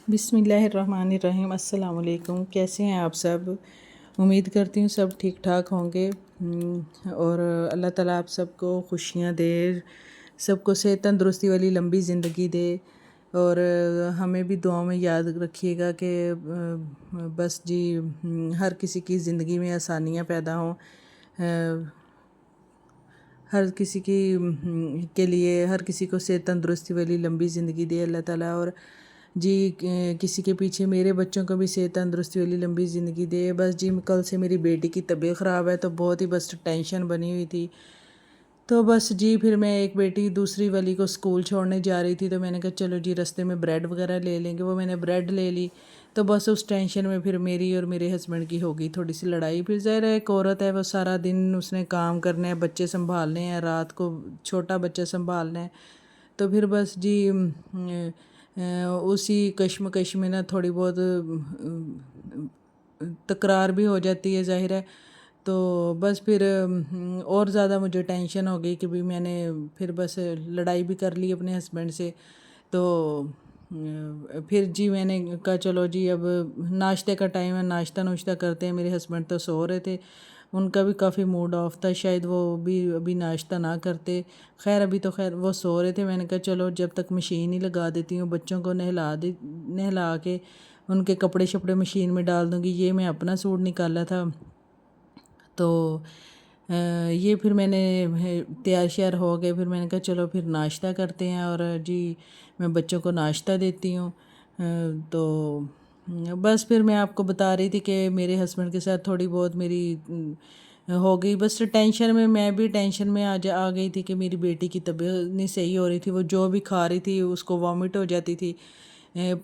بسم اللہ الرحمن الرحیم۔ السلام علیکم، کیسے ہیں آپ سب؟ امید کرتی ہوں سب ٹھیک ٹھاک ہوں گے، اور اللہ تعالیٰ آپ سب کو خوشیاں دے، سب کو صحت تندرستی والی لمبی زندگی دے، اور ہمیں بھی دعاؤں میں یاد رکھیے گا کہ بس جی ہر کسی کی زندگی میں آسانیاں پیدا ہوں، ہر کسی کی کے لیے ہر کسی کو صحت تندرستی والی لمبی زندگی دے اللہ تعالیٰ، اور جی کسی کے پیچھے میرے بچوں کو بھی صحت تندرستی والی لمبی زندگی دے۔ بس جی کل سے میری بیٹی کی طبیعت خراب ہے تو بہت ہی بس ٹینشن بنی ہوئی تھی، تو بس جی پھر میں ایک بیٹی دوسری والی کو اسکول چھوڑنے جا رہی تھی، تو میں نے کہا چلو جی رستے میں بریڈ وغیرہ لے لیں گے، وہ میں نے بریڈ لے لی، تو بس اس ٹینشن میں پھر میری اور میرے ہسبینڈ کی ہو گئی تھوڑی سی لڑائی۔ پھر ظاہر ہے ایک عورت ہے، وہ سارا دن اس نے کام کرنا ہے، بچے سنبھالنے ہیں، رات کو چھوٹا بچہ سنبھالنا ہے، تو پھر بس جی اسی کشمکش میں نا تھوڑی بہت تکرار بھی ہو جاتی ہے ظاہر ہے، تو بس پھر اور زیادہ مجھے ٹینشن ہو گئی کہ بھی میں نے پھر بس لڑائی بھی کر لی اپنے ہسبینڈ سے، تو پھر جی میں نے کہا چلو جی اب ناشتے کا ٹائم ہے، ناشتہ نوشتہ کرتے ہیں۔ میرے ہسبینڈ تو سو رہے تھے، ان کا بھی کافی موڈ آف تھا، شاید وہ بھی ابھی ناشتہ نہ کرتے، خیر ابھی تو خیر وہ سو رہے تھے۔ میں نے کہا چلو جب تک مشین ہی لگا دیتی ہوں، بچوں کو نہلا کے ان کے کپڑے شپڑے مشین میں ڈال دوں گی۔ یہ میں اپنا سوٹ نکالا تھا، تو یہ پھر میں نے تیار شیار ہو گئے، پھر میں نے کہا چلو پھر ناشتہ کرتے ہیں، اور جی میں بچوں کو ناشتہ دیتی ہوں۔ تو بس پھر میں آپ کو بتا رہی تھی کہ میرے ہسبینڈ کے ساتھ تھوڑی بہت میری ہو گئی، بس ٹینشن میں بھی ٹینشن میں آ گئی تھی کہ میری بیٹی کی طبیعت نہیں صحیح ہو رہی تھی، وہ جو بھی کھا رہی تھی اس کو وامٹ ہو جاتی تھی،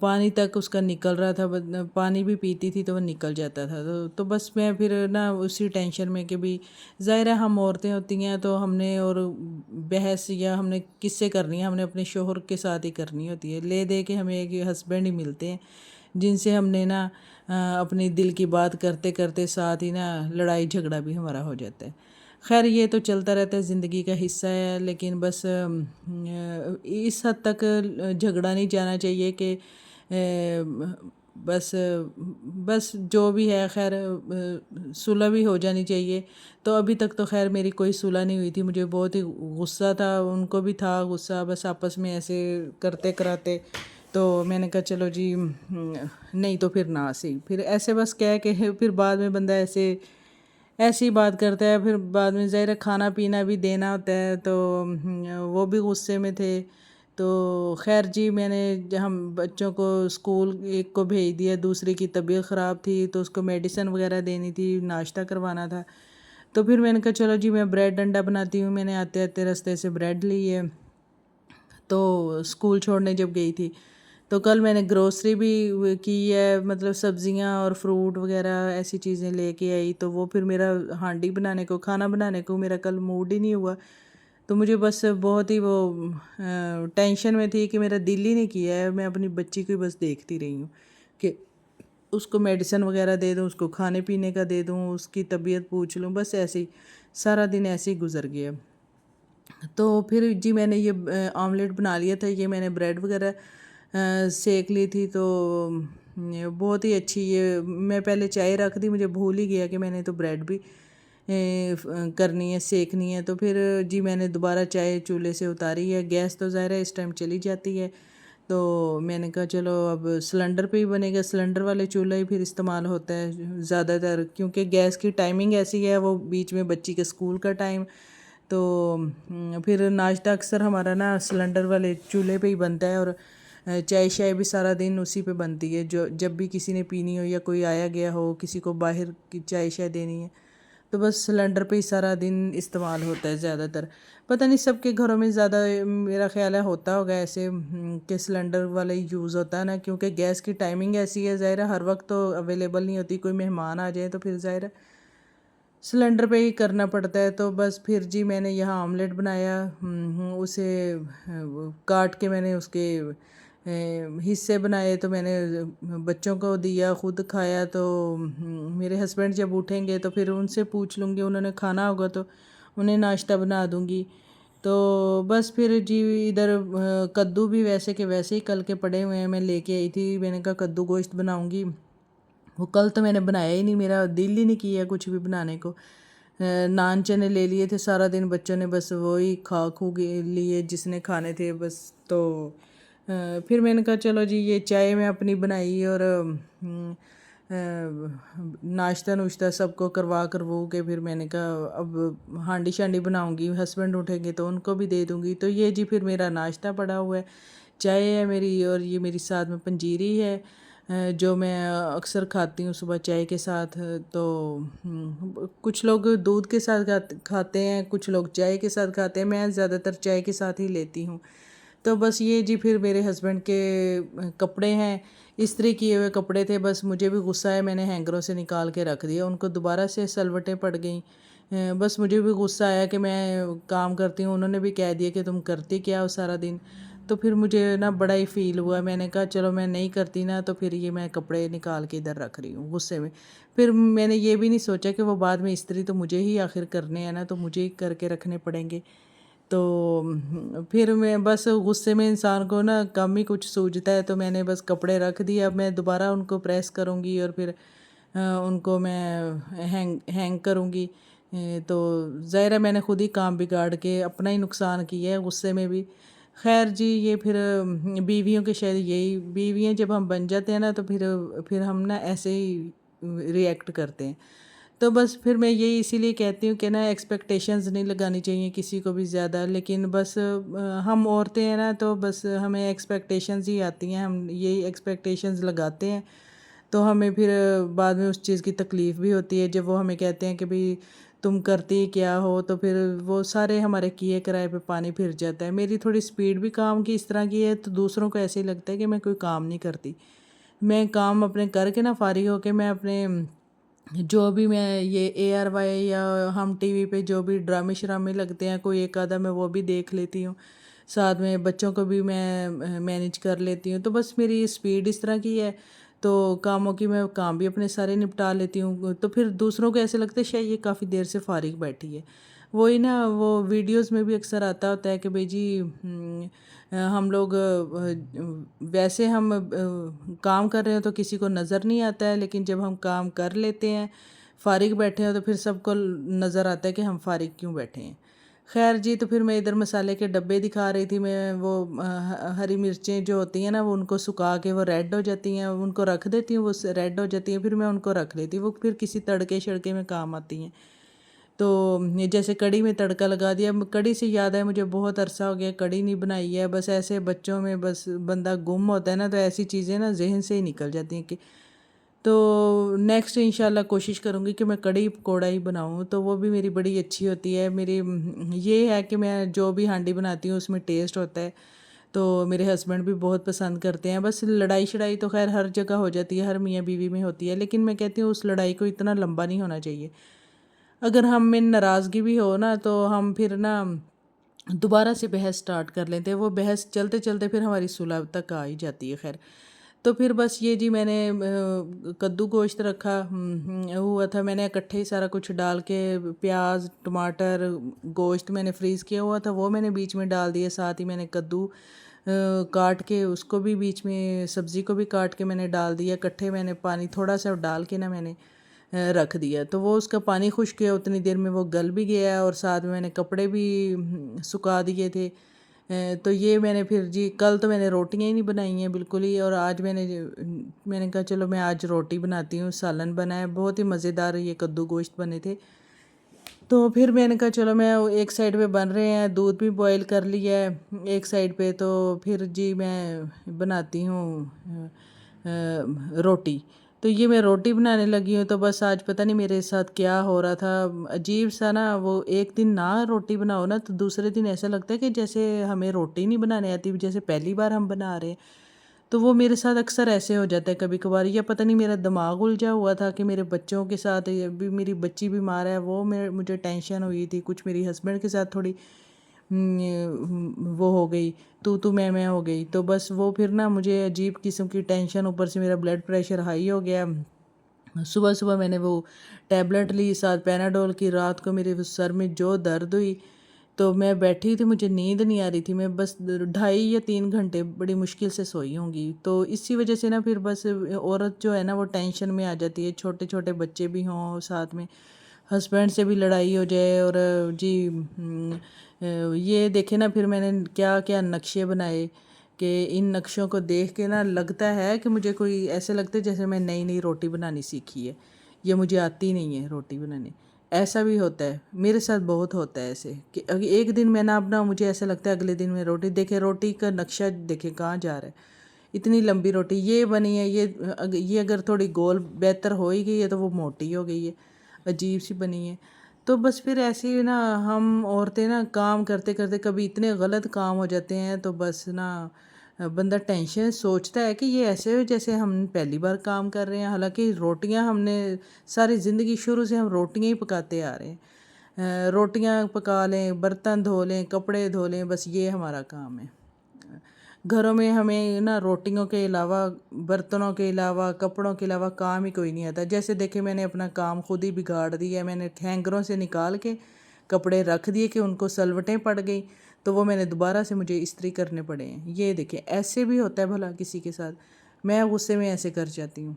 پانی تک اس کا نکل رہا تھا، پانی بھی پیتی تھی تو وہ نکل جاتا تھا، تو بس میں پھر نا اسی ٹینشن میں کہ بھی ظاہر ہے ہم عورتیں ہوتی ہیں تو ہم نے اور بحث یا ہم نے کس سے کرنی ہے، ہم نے اپنے شوہر کے ساتھ ہی کرنی ہوتی ہے، لے دے کے ہمیں ایک ہسبینڈ ہی ملتے ہیں جن سے ہم نے نا اپنی دل کی بات کرتے کرتے ساتھ ہی نا لڑائی جھگڑا بھی ہمارا ہو جاتا ہے۔ خیر یہ تو چلتا رہتا ہے، زندگی کا حصہ ہے، لیکن بس اس حد تک جھگڑا نہیں جانا چاہیے کہ بس بس جو بھی ہے خیر صلح بھی ہو جانی چاہیے۔ تو ابھی تک تو خیر میری کوئی صلح نہیں ہوئی تھی، مجھے بہت ہی غصہ تھا، ان کو بھی تھا غصہ، بس آپس میں ایسے کرتے کراتے، تو میں نے کہا چلو جی نہیں تو پھر نہ صحیح، پھر ایسے بس کہہ کہ پھر بعد میں بندہ ایسی بات کرتا ہے، پھر بعد میں ظاہر کھانا پینا بھی دینا ہوتا ہے، تو وہ بھی غصے میں تھے، تو خیر جی میں نے ہم بچوں کو اسکول ایک کو بھیج دیا، دوسری کی طبیعت خراب تھی تو اس کو میڈیسن وغیرہ دینی تھی، ناشتہ کروانا تھا، تو پھر میں نے کہا چلو جی میں بریڈ انڈا بناتی ہوں۔ میں نے آتے آتے رستے سے بریڈ لی ہے، تو اسکول چھوڑنے جب گئی تھی تو کل میں نے گروسری بھی کی ہے، مطلب سبزیاں اور فروٹ وغیرہ ایسی چیزیں لے کے آئی، تو وہ پھر میرا ہانڈی بنانے کو کھانا بنانے کو میرا کل موڈ ہی نہیں ہوا، تو مجھے بس بہت ہی وہ ٹینشن میں تھی کہ میرا دل ہی نہیں کیا ہے، میں اپنی بچی کو بس دیکھتی رہی ہوں کہ اس کو میڈیسن وغیرہ دے دوں، اس کو کھانے پینے کا دے دوں، اس کی طبیعت پوچھ لوں، بس ایسے ہی سارا دن ایسے ہی گزر گیا۔ تو پھر جی میں نے یہ آملیٹ بنا لیا تھا، یہ میں نے بریڈ وغیرہ سیک لی تھی، تو بہت ہی اچھی، یہ میں پہلے چائے رکھ دی، مجھے بھول ہی گیا کہ میں نے تو بریڈ بھی کرنی ہے، سیکنی ہے، تو پھر جی میں نے دوبارہ چائے چولہے سے اتاری ہے، گیس تو ظاہر ہے اس ٹائم چلی جاتی ہے، تو میں نے کہا چلو اب سلنڈر پہ ہی بنے گا، سلنڈر والے چولہا ہی پھر استعمال ہوتا ہے زیادہ تر، کیونکہ گیس کی ٹائمنگ ایسی ہے، وہ بیچ میں بچی کے اسکول کا ٹائم، تو پھر ناشتہ اکثر ہمارا نا سلنڈر والے چولہے پہ ہی بنتا ہے، اور چائے شائے بھی سارا دن اسی پہ بنتی ہے، جب بھی کسی نے پینی ہو یا کوئی آیا گیا ہو، کسی کو باہر کی چائے شائے دینی ہے، تو بس سلنڈر پہ ہی سارا دن استعمال ہوتا ہے زیادہ تر۔ پتہ نہیں سب کے گھروں میں زیادہ میرا خیال ہے ہوتا ہوگا ایسے کہ سلنڈر والا ہی یوز ہوتا ہے نا، کیونکہ گیس کی ٹائمنگ ایسی ہے، ظاہر ہے ہر وقت تو اویلیبل نہیں ہوتی، کوئی مہمان آ جائے تو پھر ظاہر ہے سلنڈر پہ ہی کرنا پڑتا ہے۔ تو بس پھر جی میں نے یہاں آملیٹ بنایا، اسے کاٹ کے میں نے اس کے حصے بنائے، تو میں نے بچوں کو دیا، خود کھایا، تو میرے ہسبینڈ جب اٹھیں گے تو پھر ان سے پوچھ لوں گی، انہوں نے کھانا ہوگا تو انہیں ناشتہ بنا دوں گی۔ تو بس پھر جی ادھر کدو بھی ویسے کہ ویسے ہی کل کے پڑے ہوئے ہیں، میں لے کے آئی تھی، میں نے کہا کدو گوشت بناؤں گی، وہ کل تو میں نے بنایا ہی نہیں، میرا دل ہی نہیں کیا کچھ بھی بنانے کو۔ نان چنے لے لیے تھے سارا دن بچوں نے، بس وہی کھا کھو لیے جس نے کھانے تھے بس۔ تو پھر میں نے کہا چلو جی یہ چائے میں اپنی بنائی اور ناشتہ نوشتہ سب کو کروا کے پھر میں نے کہا اب ہانڈی شانڈی بناؤں گی، ہسبینڈ اٹھیں گے تو ان کو بھی دے دوں گی۔ تو یہ جی پھر میرا ناشتہ پڑا ہوا ہے، چائے ہے میری، اور یہ میری ساتھ میں پنجیری ہے جو میں اکثر کھاتی ہوں صبح چائے کے ساتھ۔ تو کچھ لوگ دودھ کے ساتھ کھاتے ہیں، کچھ لوگ چائے کے ساتھ کھاتے ہیں، میں زیادہ تر چائے کے ساتھ ہی لیتی ہوں۔ تو بس یہ جی پھر میرے ہسبینڈ کے کپڑے ہیں، استری کیے ہوئے کپڑے تھے، بس مجھے بھی غصہ ہے، میں نے ہینگروں سے نکال کے رکھ دیا، ان کو دوبارہ سے سلوٹیں پڑ گئیں۔ بس مجھے بھی غصہ آیا کہ میں کام کرتی ہوں، انہوں نے بھی کہہ دیا کہ تم کرتی کیا ہو سارا دن۔ تو پھر مجھے نا بڑا ہی فیل ہوا، میں نے کہا چلو میں نہیں کرتی نا، تو پھر یہ میں کپڑے نکال کے ادھر رکھ رہی ہوں غصے میں۔ پھر میں نے یہ بھی نہیں سوچا کہ وہ بعد میں استری تو مجھے ہی آخر کرنے ہیں نا، تو مجھے ہی کر کے رکھنے پڑیں گے۔ تو پھر میں بس غصے میں انسان کو نا کم ہی کچھ سوجھتا ہے، تو میں نے بس کپڑے رکھ دیے، اب میں دوبارہ ان کو پریس کروں گی اور پھر ان کو میں ہینگ کروں گی۔ تو ظاہر ہے میں نے خود ہی کام بگاڑ کے اپنا ہی نقصان کیا ہے غصے میں بھی۔ خیر جی یہ پھر بیویوں کے شاید یہی، بیویاں جب ہم بن جاتے ہیں نا تو پھر ہم نا ایسے ہی ریئیکٹ کرتے ہیں۔ تو بس پھر میں یہی اسی لیے کہتی ہوں کہ نا ایکسپیکٹیشنز نہیں لگانی چاہیے کسی کو بھی زیادہ، لیکن بس ہم عورتیں ہیں نا تو بس ہمیں ایکسپیکٹیشنز ہی آتی ہیں، ہم یہی ایکسپیکٹیشنز لگاتے ہیں، تو ہمیں پھر بعد میں اس چیز کی تکلیف بھی ہوتی ہے جب وہ ہمیں کہتے ہیں کہ بھئی تم کرتی کیا ہو، تو پھر وہ سارے ہمارے کیے کرائے پہ پانی پھر جاتا ہے۔ میری تھوڑی سپیڈ بھی کام کی اس طرح کی ہے تو دوسروں کو ایسے ہی لگتا ہے کہ میں کوئی کام نہیں کرتی۔ میں کام اپنے کر کے نا فارغ ہو کے میں اپنے جو بھی میں یہ ARY یا ہم ٹی وی پہ جو بھی ڈرامے شرامے لگتے ہیں کوئی ایک آدھا میں وہ بھی دیکھ لیتی ہوں، ساتھ میں بچوں کو بھی میں مینیج کر لیتی ہوں۔ تو بس میری سپیڈ اس طرح کی ہے، تو کاموں کی میں کام بھی اپنے سارے نپٹا لیتی ہوں، تو پھر دوسروں کو ایسے لگتا ہے شاید یہ کافی دیر سے فارغ بیٹھی ہے۔ وہی نا وہ ویڈیوز میں بھی اکثر آتا ہوتا ہے کہ بھئی جی ہم لوگ ویسے ہم کام کر رہے ہیں تو کسی کو نظر نہیں آتا ہے، لیکن جب ہم کام کر لیتے ہیں فارغ بیٹھے ہیں تو پھر سب کو نظر آتا ہے کہ ہم فارغ کیوں بیٹھے ہیں۔ خیر جی تو پھر میں ادھر مسالے کے ڈبے دکھا رہی تھی، میں وہ ہری مرچیں جو ہوتی ہیں نا وہ ان کو سکھا کے وہ ریڈ ہو جاتی ہیں، ان کو رکھ دیتی ہوں، وہ ریڈ ہو جاتی ہیں، پھر میں ان کو رکھ لیتی ہوں، وہ پھر کسی تڑکے شڑکے میں کام آتی ہیں۔ تو جیسے کڑی میں تڑکا لگا دیا، کڑی سے یاد ہے مجھے بہت عرصہ ہو گیا کڑی نہیں بنائی ہے، بس ایسے بچوں میں بس بندہ گم ہوتا ہے نا تو ایسی چیزیں نا ذہن سے ہی نکل جاتی ہیں کہ تو نیکسٹ انشاءاللہ کوشش کروں گی کہ میں کڑی پکوڑا ہی بناؤں، تو وہ بھی میری بڑی اچھی ہوتی ہے۔ میری یہ ہے کہ میں جو بھی ہانڈی بناتی ہوں اس میں ٹیسٹ ہوتا ہے، تو میرے ہسبینڈ بھی بہت پسند کرتے ہیں۔ بس لڑائی شڑائی تو خیر ہر جگہ ہو جاتی ہے، ہر میاں بیوی میں ہوتی ہے، لیکن میں کہتی ہوں اس لڑائی کو اتنا لمبا نہیں ہونا چاہیے۔ اگر ہم میں ناراضگی بھی ہو نا تو ہم پھر نا دوبارہ سے بحث سٹارٹ کر لیتے ہیں، وہ بحث چلتے چلتے پھر ہماری صلح تک آ ہی جاتی ہے۔ خیر تو پھر بس یہ جی میں نے کدو گوشت رکھا ہوا تھا، میں نے اکٹھے ہی سارا کچھ ڈال کے پیاز ٹماٹر گوشت میں نے فریز کیا ہوا تھا وہ میں نے بیچ میں ڈال دیا، ساتھ ہی میں نے کدو کاٹ کے اس کو بھی بیچ میں سبزی کو بھی کاٹ کے میں نے ڈال دیا، اکٹھے میں نے پانی تھوڑا سا ڈال کے نا میں نے رکھ دیا، تو وہ اس کا پانی خشک کیا، اتنی دیر میں وہ گل بھی گیا، اور ساتھ میں نے کپڑے بھی سکھا دیے تھے۔ تو یہ میں نے پھر جی کل تو میں نے روٹیاں ہی نہیں بنائی ہیں بالکل ہی، اور آج میں نے کہا چلو میں آج روٹی بناتی ہوں، سالن بنا ہے بہت ہی مزیدار، یہ کدو گوشت بنے تھے۔ تو پھر میں نے کہا چلو میں ایک سائڈ پہ بن رہے ہیں، دودھ بھی بوائل کر لیا ہے ایک سائڈ پہ، تو پھر جی میں بناتی ہوں روٹی۔ تو یہ میں روٹی بنانے لگی ہوں، تو بس آج پتہ نہیں میرے ساتھ کیا ہو رہا تھا، عجیب سا نا، وہ ایک دن نہ روٹی بناؤ نا تو دوسرے دن ایسا لگتا ہے کہ جیسے ہمیں روٹی نہیں بنانے آتی، جیسے پہلی بار ہم بنا رہے ہیں۔ تو وہ میرے ساتھ اکثر ایسے ہو جاتا ہے کبھی کبھار، یا پتہ نہیں میرا دماغ الجھا ہوا تھا کہ میرے بچوں کے ساتھ، بھی میری بچی بیمار ہے وہ مجھے ٹینشن ہوئی تھی، کچھ میری ہسبینڈ کے ساتھ تھوڑی وہ ہو گئی، تو میں ہو گئی، تو بس وہ پھر نا مجھے عجیب قسم کی ٹینشن، اوپر سے میرا بلڈ پریشر ہائی ہو گیا۔ صبح صبح میں نے وہ ٹیبلٹ لی، ساتھ پیناڈول کی، رات کو میرے سر میں جو درد ہوئی تو میں بیٹھی تھی، مجھے نیند نہیں آ رہی تھی، میں بس 2.5 یا 3 گھنٹے بڑی مشکل سے سوئی ہوں گی۔ تو اسی وجہ سے نا پھر بس عورت جو ہے نا وہ ٹینشن میں آ جاتی ہے، چھوٹے چھوٹے بچے بھی ہوں ساتھ میں، ہسبینڈ سے بھی لڑائی ہو جائے، اور جی یہ دیکھیں نا پھر میں نے کیا کیا نقشے بنائے کہ ان نقشوں کو دیکھ کے نا لگتا ہے کہ مجھے کوئی ایسے لگتے جیسے میں نئی نئی روٹی بنانی سیکھی ہے، یہ مجھے آتی نہیں ہے روٹی بنانی۔ ایسا بھی ہوتا ہے میرے ساتھ، بہت ہوتا ہے ایسے کہ ایک دن میں نہ بناؤں، مجھے ایسا لگتا ہے اگلے دن میں روٹی دیکھیں، روٹی کا نقشہ دیکھیں کہاں جا رہا ہے، اتنی لمبی روٹی یہ بنی ہے، یہ اگر تھوڑی گول بہتر ہو ہی گئی ہے تو وہ موٹی ہو گئی ہے، عجیب سی بنی ہے۔ تو بس پھر ایسے ہی نا ہم عورتیں نا کام کرتے کرتے کبھی اتنے غلط کام ہو جاتے ہیں تو بس نا بندہ ٹینشن سوچتا ہے کہ یہ ایسے ہو جیسے ہم پہلی بار کام کر رہے ہیں، حالانکہ روٹیاں ہم نے ساری زندگی شروع سے ہم روٹیاں ہی پکاتے آ رہے ہیں، روٹیاں پکا لیں، برتن دھو لیں، کپڑے دھو لیں، بس یہ ہمارا کام ہے۔ گھروں میں ہمیں نا روٹیوں کے علاوہ، برتنوں کے علاوہ، کپڑوں کے علاوہ کام ہی کوئی نہیں آتا۔ جیسے دیکھیں میں نے اپنا کام خود ہی بگاڑ دیا ہے، میں نے ہینگروں سے نکال کے کپڑے رکھ دیے کہ ان کو سلوٹیں پڑ گئی تو وہ میں نے دوبارہ سے مجھے استری کرنے پڑے ہیں۔ یہ دیکھیں ایسے بھی ہوتا ہے بھلا کسی کے ساتھ، میں غصے میں ایسے کر جاتی ہوں۔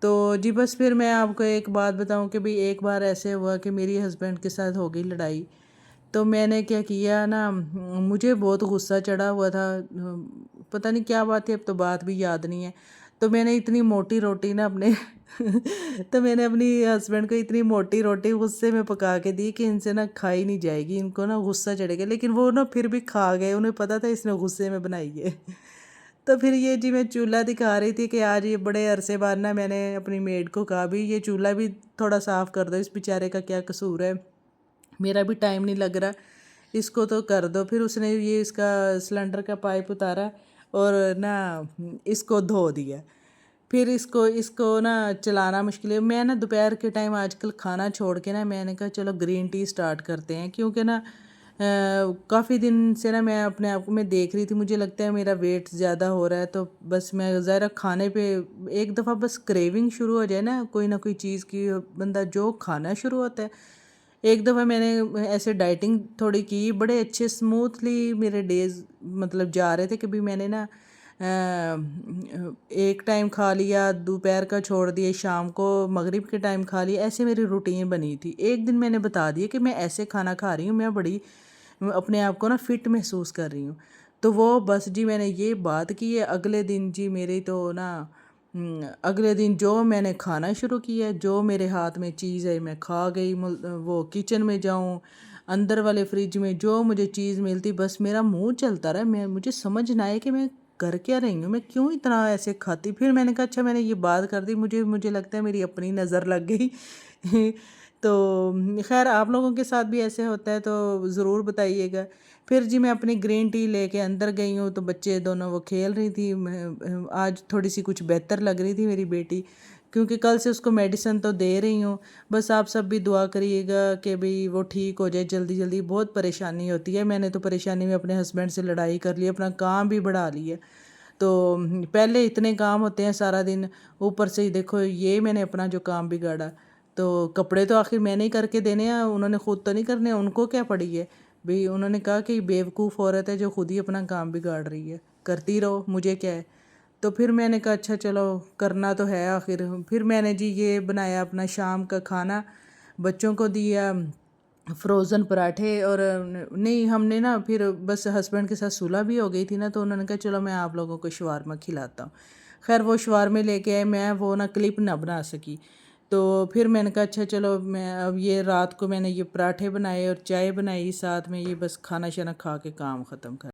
تو جی بس پھر میں آپ کو ایک بات بتاؤں کہ ایک بار ایسے ہوا کہ میری ہسبینڈ کے ساتھ ہو گئی لڑائی، تو میں نے کیا کیا نا، مجھے بہت غصہ چڑھا ہوا تھا، پتہ نہیں کیا بات ہے، اب تو بات بھی یاد نہیں ہے۔ تو میں نے اتنی موٹی روٹی نا تو میں نے اپنی ہسبینڈ کو اتنی موٹی روٹی غصے میں پکا کے دی کہ ان سے نا کھائی نہیں جائے گی، ان کو نا غصہ چڑھے گا، لیکن وہ نا پھر بھی کھا گئے، انہیں پتہ تھا اس نے غصے میں بنائی ہے۔ تو پھر یہ جی میں چولہا دکھا رہی تھی کہ آج یہ بڑے عرصے بعد نا میں نے اپنی میڈ کو کہا بھی یہ چولہا بھی تھوڑا صاف کر دو، اس بیچارے کا کیا قصور ہے، میرا بھی ٹائم نہیں لگ رہا، اس کو تو کر دو۔ پھر اس نے یہ اس کا سلنڈر کا پائپ اتارا اور نا اس کو دھو دیا، پھر اس کو نا چلانا مشکل ہے۔ میں نا دوپہر کے ٹائم آج کل کھانا چھوڑ کے نا میں نے کہا چلو گرین ٹی سٹارٹ کرتے ہیں، کیونکہ نا کافی دن سے نا میں اپنے آپ کو میں دیکھ رہی تھی، مجھے لگتا ہے میرا ویٹ زیادہ ہو رہا ہے، تو بس میں ظاہر کھانے پہ ایک دفعہ بس کریونگ شروع ہو جائے نا کوئی نہ کوئی چیز کی، بندہ جو کھانا شروع ہوتا ہے۔ ایک دفعہ میں نے ایسے ڈائٹنگ تھوڑی کی، بڑے اچھے سموتھلی میرے ڈیز مطلب جا رہے تھے کہ میں نے نا ایک ٹائم کھا لیا، دوپہر کا چھوڑ دیا، شام کو مغرب کے ٹائم کھا لیا، ایسے میری روٹین بنی تھی۔ ایک دن میں نے بتا دیا کہ میں ایسے کھانا کھا رہی ہوں، میں بڑی اپنے آپ کو نا فٹ محسوس کر رہی ہوں، تو وہ بس جی میں نے یہ بات کی ہے، اگلے دن جی میری تو نا اگلے دن جو میں نے کھانا شروع کیا، جو میرے ہاتھ میں چیز ہے میں کھا گئی، وہ کچن میں جاؤں، اندر والے فریج میں جو مجھے چیز ملتی بس میرا منہ چلتا رہا، مجھے سمجھ نہ آئے کہ میں کر کیا رہی ہوں، میں کیوں اتنا ایسے کھاتی۔ پھر میں نے کہا اچھا میں نے یہ بات کر دی، مجھے لگتا ہے میری اپنی نظر لگ گئی۔ تو خیر آپ لوگوں کے ساتھ بھی ایسے ہوتا ہے تو ضرور بتائیے گا۔ پھر جی میں اپنی گرین ٹی لے کے اندر گئی ہوں، تو بچے دونوں وہ کھیل رہی تھی، آج تھوڑی سی کچھ بہتر لگ رہی تھی میری بیٹی، کیونکہ کل سے اس کو میڈیسن تو دے رہی ہوں۔ بس آپ سب بھی دعا کریے گا کہ وہ ٹھیک ہو جائے جلدی جلدی، بہت پریشانی ہوتی ہے، میں نے تو پریشانی میں اپنے ہسبینڈ سے لڑائی کر لی، اپنا کام بھی بڑھا لیا۔ تو پہلے اتنے کام ہوتے ہیں سارا دن، اوپر سے ہی دیکھو یہ میں نے اپنا جو کام بگاڑا۔ تو کپڑے تو آخر میں نے ہی کر کے دینے ہیں، انہوں نے خود تو نہیں کرنے، ان کو کیا پڑی ہے بھئی، انہوں نے کہا کہ بیوقوف عورت ہے جو خود ہی اپنا کام بگاڑ رہی ہے، کرتی رہو مجھے کیا ہے۔ تو پھر میں نے کہا اچھا چلو کرنا تو ہے آخر۔ پھر میں نے جی یہ بنایا اپنا شام کا کھانا، بچوں کو دیا فروزن پراٹھے، اور نہیں ہم نے نا پھر بس ہسبینڈ کے ساتھ صلح بھی ہو گئی تھی نا، تو انہوں نے کہا چلو میں آپ لوگوں کو شاورما کھلاتا ہوں۔ خیر وہ شاورمے لے کے آئے، میں وہ نا کلپ نہ بنا سکی، تو پھر میں نے کہا اچھا چلو میں اب یہ رات کو میں نے یہ پراٹھے بنائے اور چائے بنائی ساتھ میں، یہ بس کھانا شانا کھا کے کام ختم کر